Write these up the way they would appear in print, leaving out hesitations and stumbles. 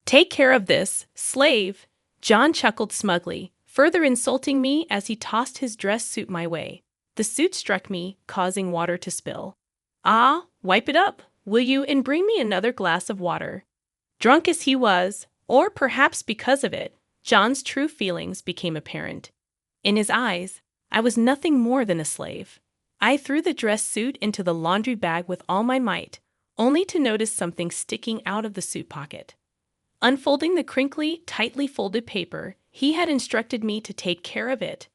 Take care of this, slave. John chuckled smugly, further insulting me as he tossed his dress suit my way. The suit struck me, causing water to spill. Ah, wipe it up, will you, and bring me another glass of water. Drunk as he was, or perhaps because of it, John's true feelings became apparent. In his eyes, I was nothing more than a slave. I threw the dress suit into the laundry bag with all my might, only to notice something sticking out of the suit pocket. Unfolding the crinkly, tightly folded paper, he had instructed me to take care of it,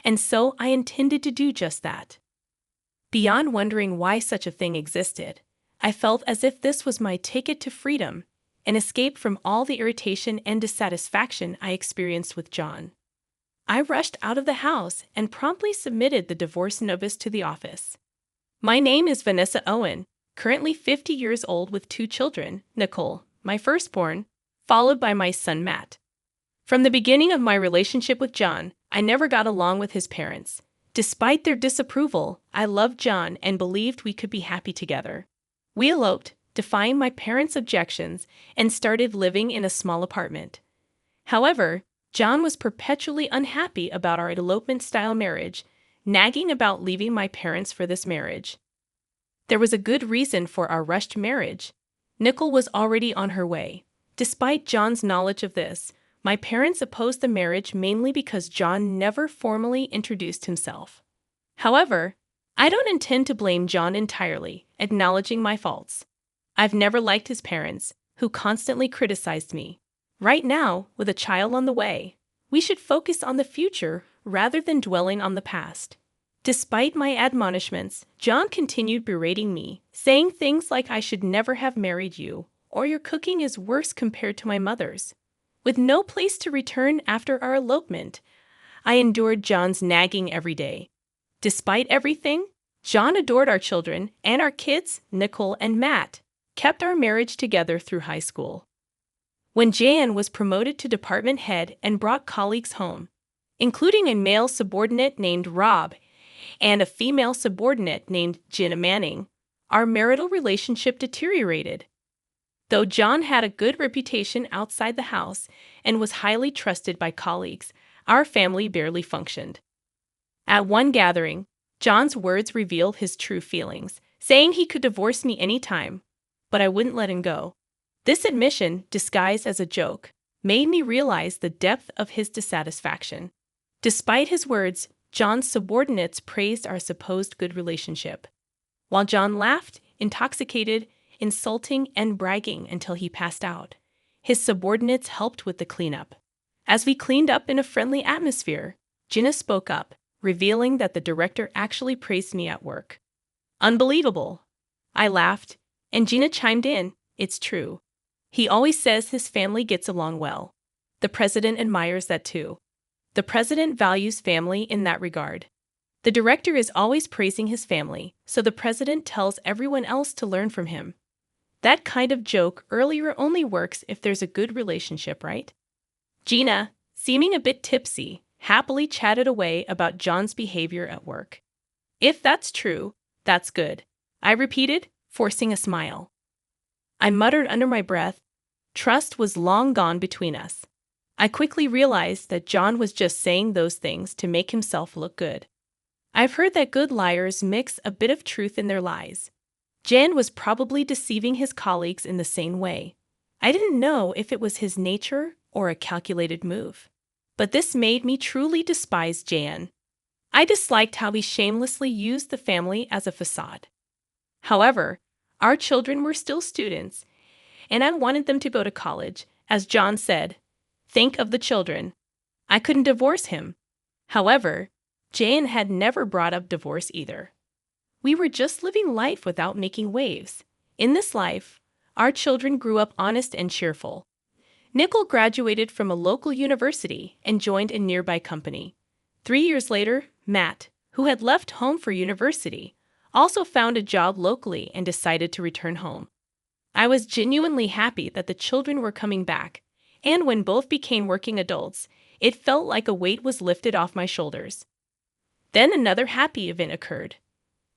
and so I intended to do just that. Beyond wondering why such a thing existed, I felt as if this was my ticket to freedom, an escape from all the irritation and dissatisfaction I experienced with John. I rushed out of the house and promptly submitted the divorce notice to the office. My name is Vanessa Owen, currently 50 years old with 2 children, Nicole, my firstborn, followed by my son Matt. From the beginning of my relationship with John, I never got along with his parents. Despite their disapproval, I loved John and believed we could be happy together. We eloped, defying my parents' objections, and started living in a small apartment. However, John was perpetually unhappy about our elopement-style marriage, nagging about leaving my parents for this marriage. There was a good reason for our rushed marriage. Nicole was already on her way. Despite John's knowledge of this, my parents opposed the marriage mainly because John never formally introduced himself. However, I don't intend to blame John entirely, acknowledging my faults. I've never liked his parents, who constantly criticized me. Right now, with a child on the way, we should focus on the future rather than dwelling on the past. Despite my admonishments, John continued berating me, saying things like I should never have married you, or your cooking is worse compared to my mother's. With no place to return after our elopement, I endured John's nagging every day. Despite everything, John adored our children, and our kids, Nicole and Matt, kept our marriage together through high school. When Jan was promoted to department head and brought colleagues home, including a male subordinate named Rob and a female subordinate named Jenna Manning, our marital relationship deteriorated. Though John had a good reputation outside the house and was highly trusted by colleagues, our family barely functioned. At one gathering, John's words revealed his true feelings, saying he could divorce me anytime, but I wouldn't let him go. This admission, disguised as a joke, made me realize the depth of his dissatisfaction. Despite his words, John's subordinates praised our supposed good relationship, while John laughed, intoxicated, insulting, and bragging until he passed out. His subordinates helped with the cleanup. As we cleaned up in a friendly atmosphere, Jenna spoke up, revealing that the director actually praised me at work. Unbelievable! I laughed, and Jenna chimed in, it's true. He always says his family gets along well. The president admires that too. The president values family in that regard. The director is always praising his family, so the president tells everyone else to learn from him. That kind of joke earlier only works if there's a good relationship, right? Gina, seeming a bit tipsy, happily chatted away about John's behavior at work. If that's true, that's good, I repeated, forcing a smile. I muttered under my breath, trust was long gone between us. I quickly realized that John was just saying those things to make himself look good. I've heard that good liars mix a bit of truth in their lies. Jan was probably deceiving his colleagues in the same way. I didn't know if it was his nature or a calculated move. But this made me truly despise Jan. I disliked how he shamelessly used the family as a facade. However, our children were still students, and I wanted them to go to college. As John said, think of the children. I couldn't divorce him. However, Jan had never brought up divorce either. We were just living life without making waves. In this life, our children grew up honest and cheerful. Nicole graduated from a local university and joined a nearby company. 3 years later, Matt, who had left home for university, also found a job locally and decided to return home. I was genuinely happy that the children were coming back, and when both became working adults, it felt like a weight was lifted off my shoulders. Then another happy event occurred.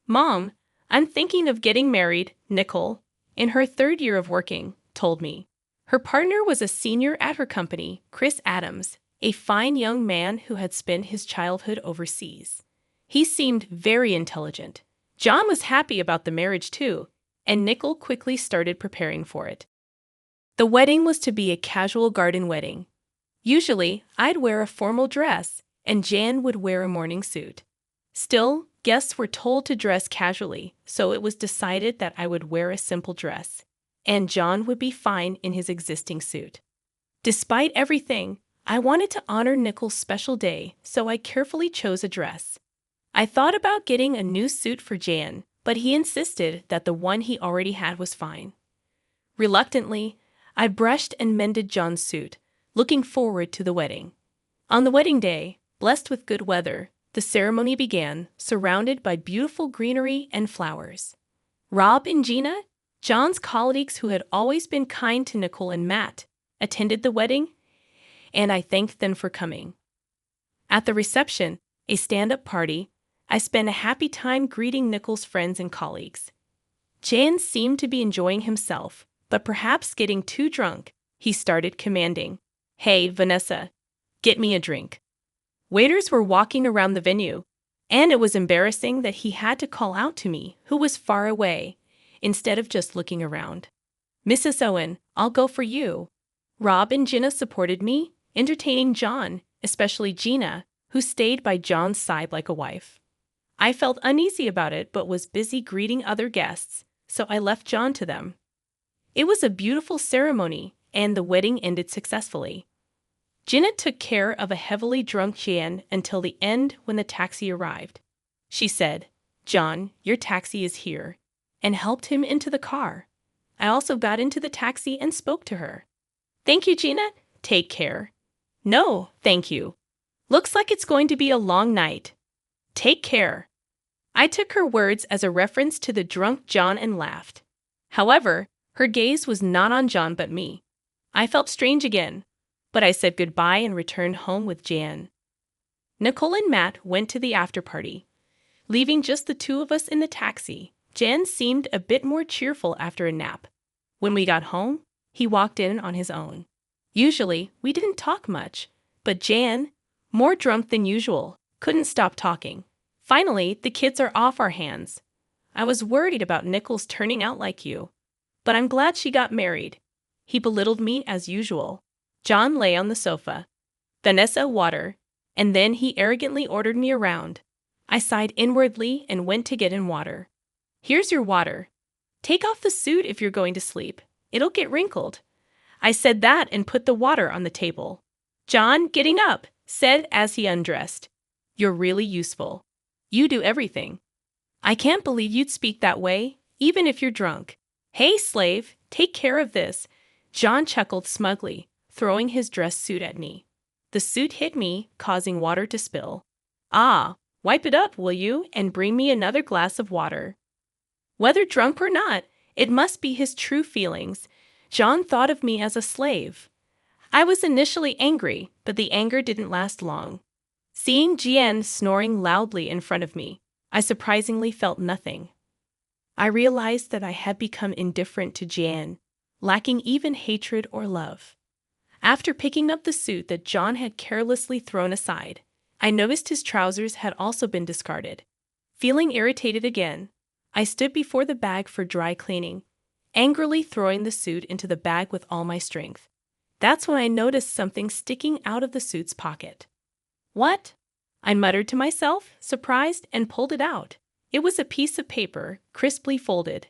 Mom, I'm thinking of getting married, Nicole, in her 3rd year of working, told me. Her partner was a senior at her company, Chris Adams, a fine young man who had spent his childhood overseas. He seemed very intelligent. John was happy about the marriage too, and Nickel quickly started preparing for it. The wedding was to be a casual garden wedding. Usually, I'd wear a formal dress, and Jan would wear a morning suit. Still, guests were told to dress casually, so it was decided that I would wear a simple dress, and John would be fine in his existing suit. Despite everything, I wanted to honor Nickel's special day, so I carefully chose a dress. I thought about getting a new suit for Jan, but he insisted that the one he already had was fine. Reluctantly, I brushed and mended John's suit, looking forward to the wedding. On the wedding day, blessed with good weather, the ceremony began, surrounded by beautiful greenery and flowers. Rob and Gina, John's colleagues who had always been kind to Nicole and Matt, attended the wedding, and I thanked them for coming. At the reception, a stand-up party, I spent a happy time greeting Nicole's friends and colleagues. Jan seemed to be enjoying himself, but perhaps getting too drunk, he started commanding, "Hey, Vanessa, get me a drink." Waiters were walking around the venue, and it was embarrassing that he had to call out to me, who was far away, instead of just looking around. "Mrs. Owen, I'll go for you." Rob and Gina supported me, entertaining John, especially Gina, who stayed by John's side like a wife. I felt uneasy about it but was busy greeting other guests, so I left John to them. It was a beautiful ceremony, and the wedding ended successfully. Gina took care of a heavily drunk Jan until the end when the taxi arrived. She said, "John, your taxi is here," and helped him into the car. I also got into the taxi and spoke to her. "Thank you, Gina. Take care." "No, thank you. Looks like it's going to be a long night. Take care." I took her words as a reference to the drunk John and laughed. However, her gaze was not on John but me. I felt strange again, but I said goodbye and returned home with Jan. Nicole and Matt went to the after-party. Leaving just the two of us in the taxi, Jan seemed a bit more cheerful after a nap. When we got home, he walked in on his own. Usually, we didn't talk much, but Jan, more drunk than usual, couldn't stop talking. Finally, the kids are off our hands. I was worried about Nichols turning out like you, but I'm glad she got married. He belittled me as usual. John lay on the sofa. "Vanessa, water," and then he arrogantly ordered me around. I sighed inwardly and went to get in water. "Here's your water. Take off the suit if you're going to sleep. It'll get wrinkled." I said that and put the water on the table. John, getting up, said as he undressed, "You're really useful. You do everything. I can't believe you'd speak that way, even if you're drunk. Hey, slave, take care of this." John chuckled smugly, throwing his dress suit at me. The suit hit me, causing water to spill. "Ah, wipe it up, will you, and bring me another glass of water." Whether drunk or not, it must be his true feelings. John thought of me as a slave. I was initially angry, but the anger didn't last long. Seeing Jian snoring loudly in front of me, I surprisingly felt nothing. I realized that I had become indifferent to Jian, lacking even hatred or love. After picking up the suit that John had carelessly thrown aside, I noticed his trousers had also been discarded. Feeling irritated again, I stood before the bag for dry cleaning, angrily throwing the suit into the bag with all my strength. That's when I noticed something sticking out of the suit's pocket. "What?" I muttered to myself, surprised, and pulled it out. It was a piece of paper, crisply folded.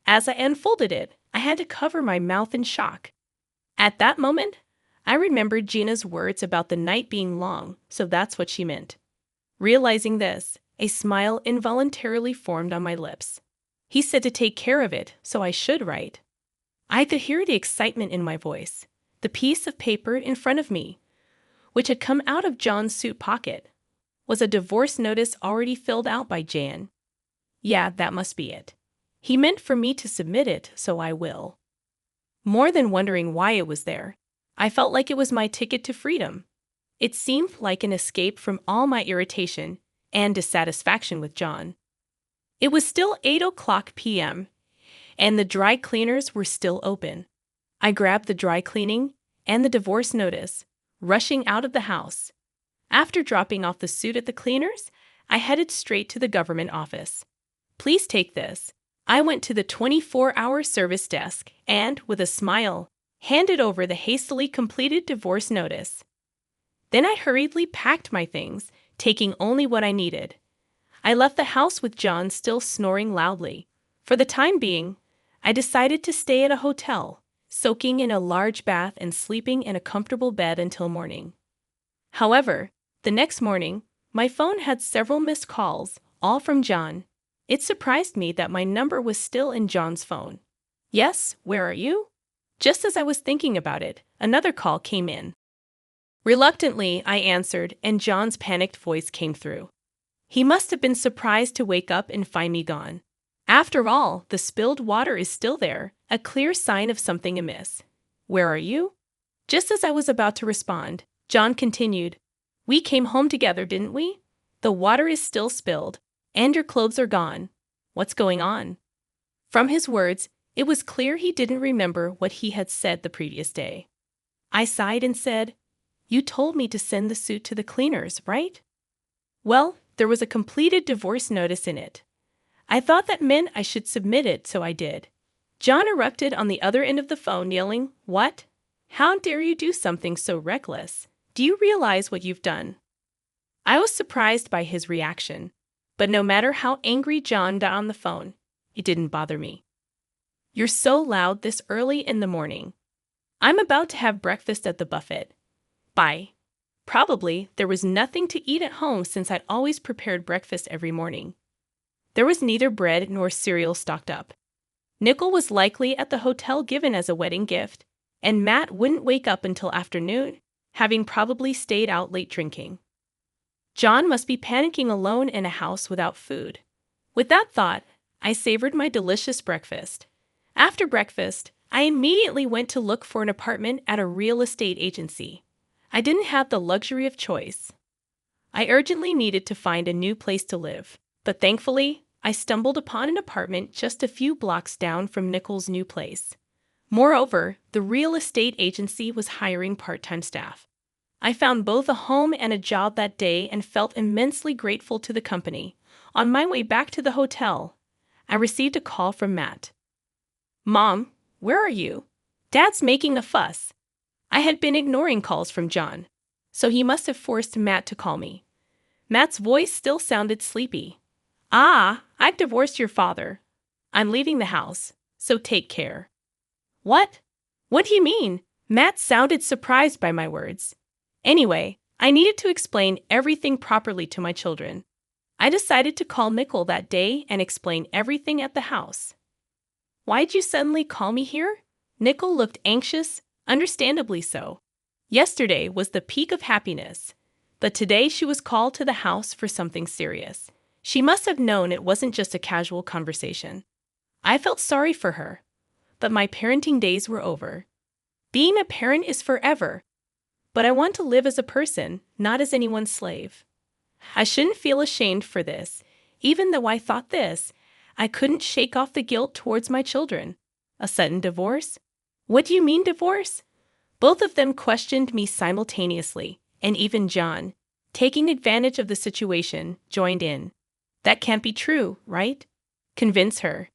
As I unfolded it, I had to cover my mouth in shock. At that moment, I remembered Gina's words about the night being long, so that's what she meant. Realizing this, a smile involuntarily formed on my lips. He said to take care of it, so I should, right? I could hear the excitement in my voice. The piece of paper in front of me, which had come out of John's suit pocket, was a divorce notice already filled out by Jan. Yeah, that must be it. He meant for me to submit it, so I will. More than wondering why it was there, I felt like it was my ticket to freedom. It seemed like an escape from all my irritation and dissatisfaction with John. It was still 8 o'clock p.m., and the dry cleaners were still open. I grabbed the dry cleaning and the divorce notice, rushing out of the house. After dropping off the suit at the cleaners, I headed straight to the government office. Please take this. I went to the 24-hour service desk and, with a smile, handed over the hastily completed divorce notice. Then I hurriedly packed my things, taking only what I needed. I left the house with John still snoring loudly. For the time being, I decided to stay at a hotel, soaking in a large bath and sleeping in a comfortable bed until morning. However, the next morning, my phone had several missed calls, all from John. It surprised me that my number was still in John's phone. Yes, where are you? Just as I was thinking about it, another call came in. Reluctantly, I answered, and John's panicked voice came through. He must have been surprised to wake up and find me gone. After all, the spilled water is still there, a clear sign of something amiss. Where are you? Just as I was about to respond, John continued, We came home together, didn't we? The water is still spilled, and your clothes are gone. What's going on? From his words, it was clear he didn't remember what he had said the previous day. I sighed and said, You told me to send the suit to the cleaners, right? Well, there was a completed divorce notice in it. I thought that meant I should submit it, so I did. John erupted on the other end of the phone, yelling, What? How dare you do something so reckless? Do you realize what you've done? I was surprised by his reaction, but no matter how angry John got on the phone, it didn't bother me. You're so loud this early in the morning. I'm about to have breakfast at the buffet. Bye. Probably there was nothing to eat at home since I'd always prepared breakfast every morning. There was neither bread nor cereal stocked up. Nickel was likely at the hotel given as a wedding gift, and Matt wouldn't wake up until afternoon, having probably stayed out late drinking. John must be panicking alone in a house without food. With that thought, I savored my delicious breakfast. After breakfast, I immediately went to look for an apartment at a real estate agency. I didn't have the luxury of choice. I urgently needed to find a new place to live, but thankfully, I stumbled upon an apartment just a few blocks down from Nickel's new place. Moreover, the real estate agency was hiring part-time staff. I found both a home and a job that day and felt immensely grateful to the company. On my way back to the hotel, I received a call from Matt. Mom, where are you? Dad's making a fuss. I had been ignoring calls from John, so he must have forced Matt to call me. Matt's voice still sounded sleepy. I've divorced your father. I'm leaving the house, so take care. What? What do you mean? Matt sounded surprised by my words. Anyway, I needed to explain everything properly to my children. I decided to call Nickel that day and explain everything at the house. Why'd you suddenly call me here? Nickel looked anxious, understandably so. Yesterday was the peak of happiness, but today she was called to the house for something serious. She must have known it wasn't just a casual conversation. I felt sorry for her, but my parenting days were over. Being a parent is forever, but I want to live as a person, not as anyone's slave. I shouldn't feel ashamed for this, even though I thought this. I couldn't shake off the guilt towards my children. A sudden divorce? What do you mean divorce? Both of them questioned me simultaneously, and even John, taking advantage of the situation, joined in. That can't be true, right? Convince her.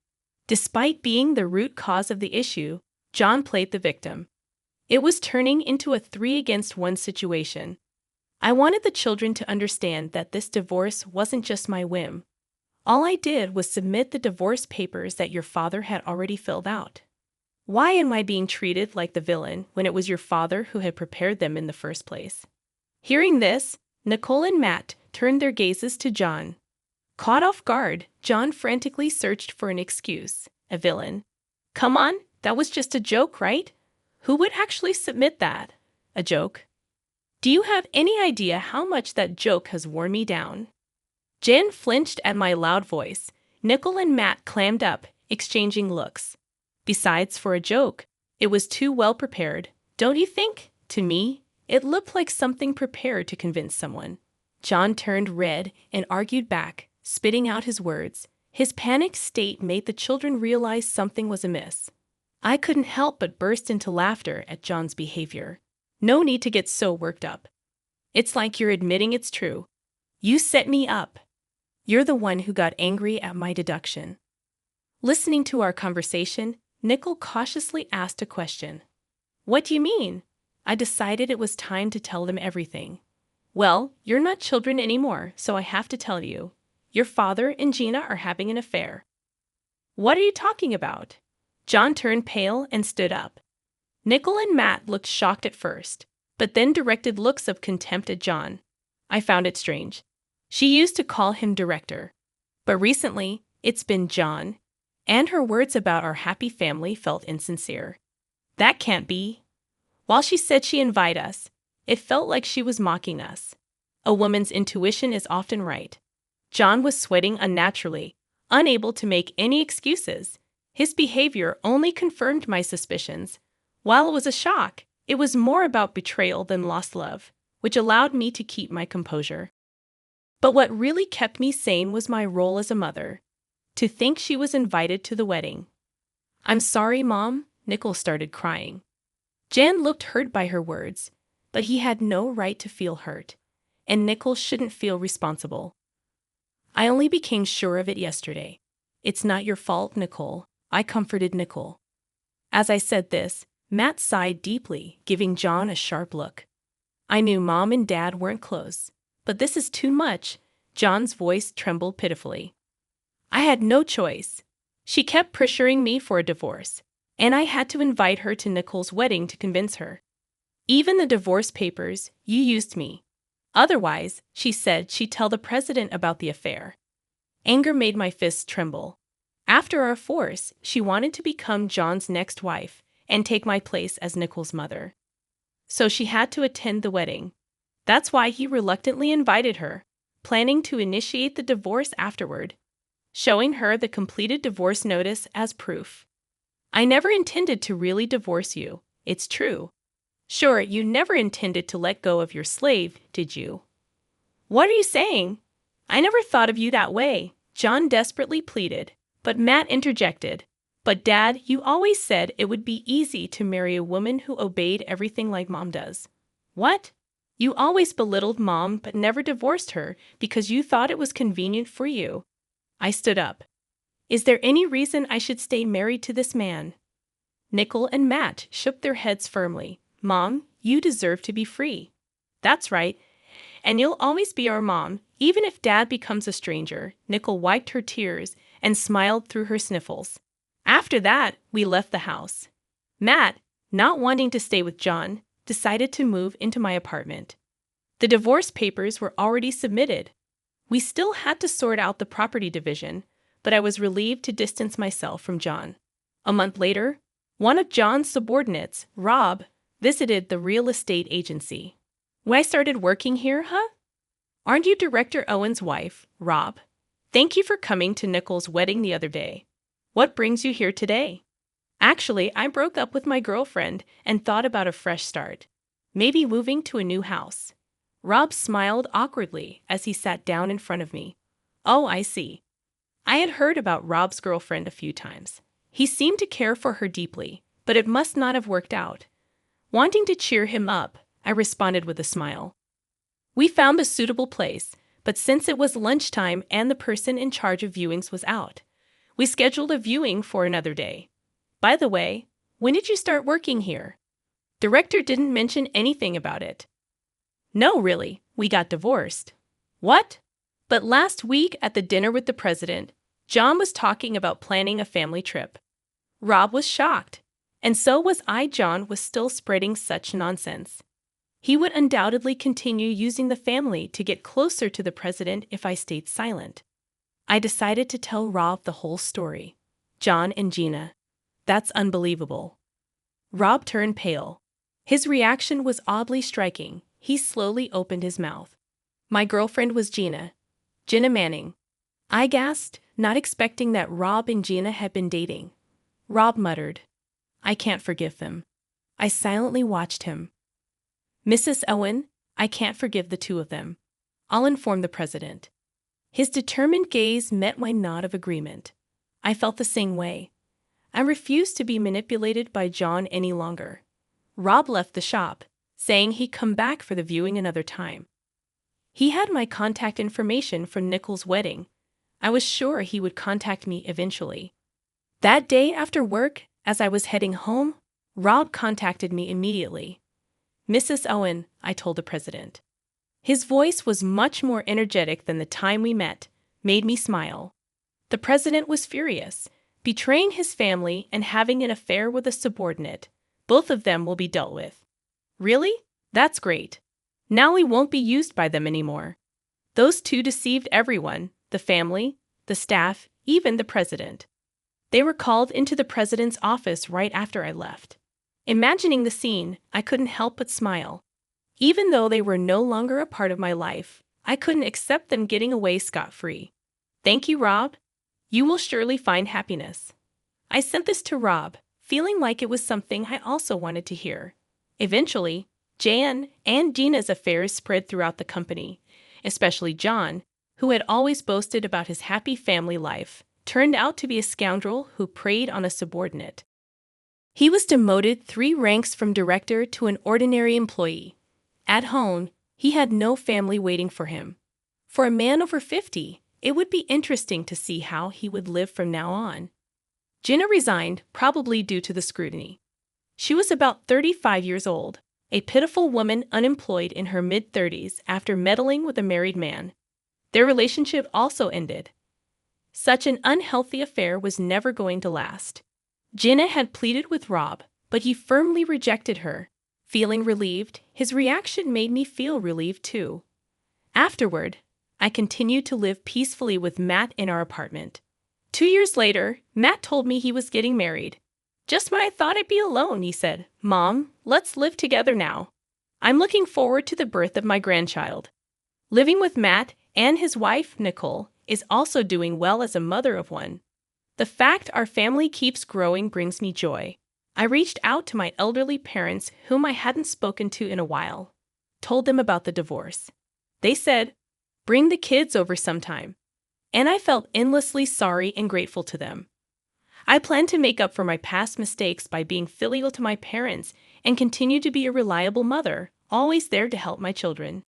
Despite being the root cause of the issue, John played the victim. It was turning into a 3-against-1 situation. I wanted the children to understand that this divorce wasn't just my whim. All I did was submit the divorce papers that your father had already filled out. Why am I being treated like the villain when it was your father who had prepared them in the first place? Hearing this, Nicole and Matt turned their gazes to John. Caught off guard, John frantically searched for an excuse. A villain. Come on, that was just a joke, right? Who would actually submit that? A joke. Do you have any idea how much that joke has worn me down? Jen flinched at my loud voice. Nicole and Matt clammed up, exchanging looks. Besides, for a joke, it was too well prepared, don't you think? To me, it looked like something prepared to convince someone. John turned red and argued back, spitting out his words. His panicked state made the children realize something was amiss. I couldn't help but burst into laughter at John's behavior. No need to get so worked up. It's like you're admitting it's true. You set me up. You're the one who got angry at my deduction. Listening to our conversation, Nickel cautiously asked a question. What do you mean? I decided it was time to tell them everything. Well, you're not children anymore, so I have to tell you. Your father and Gina are having an affair. What are you talking about? John turned pale and stood up. Nickel and Matt looked shocked at first, but then directed looks of contempt at John. I found it strange. She used to call him director. But recently, it's been John, and her words about our happy family felt insincere. That can't be. While she said she'd invite us, it felt like she was mocking us. A woman's intuition is often right. John was sweating unnaturally, unable to make any excuses. His behavior only confirmed my suspicions. While it was a shock, it was more about betrayal than lost love, which allowed me to keep my composure. But what really kept me sane was my role as a mother. To think she was invited to the wedding. I'm sorry, Mom, Nickel started crying. Jan looked hurt by her words, but he had no right to feel hurt, and Nickel shouldn't feel responsible. I only became sure of it yesterday. It's not your fault, Nicole, I comforted Nickel. As I said this, Matt sighed deeply, giving John a sharp look. I knew Mom and Dad weren't close, but this is too much. John's voice trembled pitifully. I had no choice. She kept pressuring me for a divorce, and I had to invite her to Nicole's wedding to convince her. Even the divorce papers, you used me. Otherwise, she said she'd tell the president about the affair. Anger made my fists tremble. After our force, she wanted to become John's next wife and take my place as Nicole's mother. So she had to attend the wedding. That's why he reluctantly invited her, planning to initiate the divorce afterward, showing her the completed divorce notice as proof. I never intended to really divorce you, it's true. Sure, you never intended to let go of your slave, did you? What are you saying? I never thought of you that way, John desperately pleaded, but Matt interjected. But Dad, you always said it would be easy to marry a woman who obeyed everything like Mom does. What? You always belittled Mom but never divorced her because you thought it was convenient for you. I stood up. Is there any reason I should stay married to this man? Nickel and Matt shook their heads firmly. Mom, you deserve to be free. That's right. And you'll always be our mom, even if Dad becomes a stranger. Nickel wiped her tears and smiled through her sniffles. After that, we left the house. Matt, not wanting to stay with John, decided to move into my apartment. The divorce papers were already submitted. We still had to sort out the property division, but I was relieved to distance myself from John. A month later, one of John's subordinates, Rob, visited the real estate agency. When I started working here, huh? Aren't you Director Owen's wife, Rob? Thank you for coming to Nicole's wedding the other day. What brings you here today? Actually, I broke up with my girlfriend and thought about a fresh start. Maybe moving to a new house. Rob smiled awkwardly as he sat down in front of me. Oh, I see. I had heard about Rob's girlfriend a few times. He seemed to care for her deeply, but it must not have worked out. Wanting to cheer him up, I responded with a smile. We found a suitable place, but since it was lunchtime and the person in charge of viewings was out, we scheduled a viewing for another day. By the way, when did you start working here? Director didn't mention anything about it. No, really, we got divorced. What? But last week at the dinner with the president, John was talking about planning a family trip. Rob was shocked, and so was I. John was still spreading such nonsense. He would undoubtedly continue using the family to get closer to the president if I stayed silent. I decided to tell Rob the whole story. John and Gina. That's unbelievable. Rob turned pale. His reaction was oddly striking. He slowly opened his mouth. My girlfriend was Gina Manning. I gasped, not expecting that Rob and Gina had been dating. Rob muttered, I can't forgive them. I silently watched him. Mrs. Owen, I can't forgive the two of them. I'll inform the president. His determined gaze met my nod of agreement. I felt the same way. I refused to be manipulated by John any longer. Rob left the shop, saying he'd come back for the viewing another time. He had my contact information from Nicole's wedding. I was sure he would contact me eventually. That day after work, as I was heading home, Rob contacted me immediately. "Mrs. Owen," I told the president. His voice was much more energetic than the time we met, made me smile. The president was furious, betraying his family and having an affair with a subordinate. Both of them will be dealt with. Really? That's great. Now we won't be used by them anymore. Those two deceived everyone, the family, the staff, even the president. They were called into the president's office right after I left. Imagining the scene, I couldn't help but smile. Even though they were no longer a part of my life, I couldn't accept them getting away scot-free. "Thank you, Rob. You will surely find happiness." I sent this to Rob, feeling like it was something I also wanted to hear. Eventually, Jan and Gina's affairs spread throughout the company, especially John, who had always boasted about his happy family life, turned out to be a scoundrel who preyed on a subordinate. He was demoted 3 ranks from director to an ordinary employee. At home, he had no family waiting for him. For a man over 50, it would be interesting to see how he would live from now on. Gina resigned, probably due to the scrutiny. She was about 35 years old, a pitiful woman unemployed in her mid-30s after meddling with a married man. Their relationship also ended. Such an unhealthy affair was never going to last. Gina had pleaded with Rob, but he firmly rejected her. Feeling relieved, his reaction made me feel relieved too. Afterward, I continued to live peacefully with Matt in our apartment. 2 years later, Matt told me he was getting married. "Just when I thought I'd be alone," he said, "Mom, let's live together now. I'm looking forward to the birth of my grandchild." Living with Matt and his wife, Nicole, is also doing well as a mother of one. The fact our family keeps growing brings me joy. I reached out to my elderly parents whom I hadn't spoken to in a while, told them about the divorce. They said, "Bring the kids over sometime." And I felt endlessly sorry and grateful to them. I plan to make up for my past mistakes by being filial to my parents and continue to be a reliable mother, always there to help my children.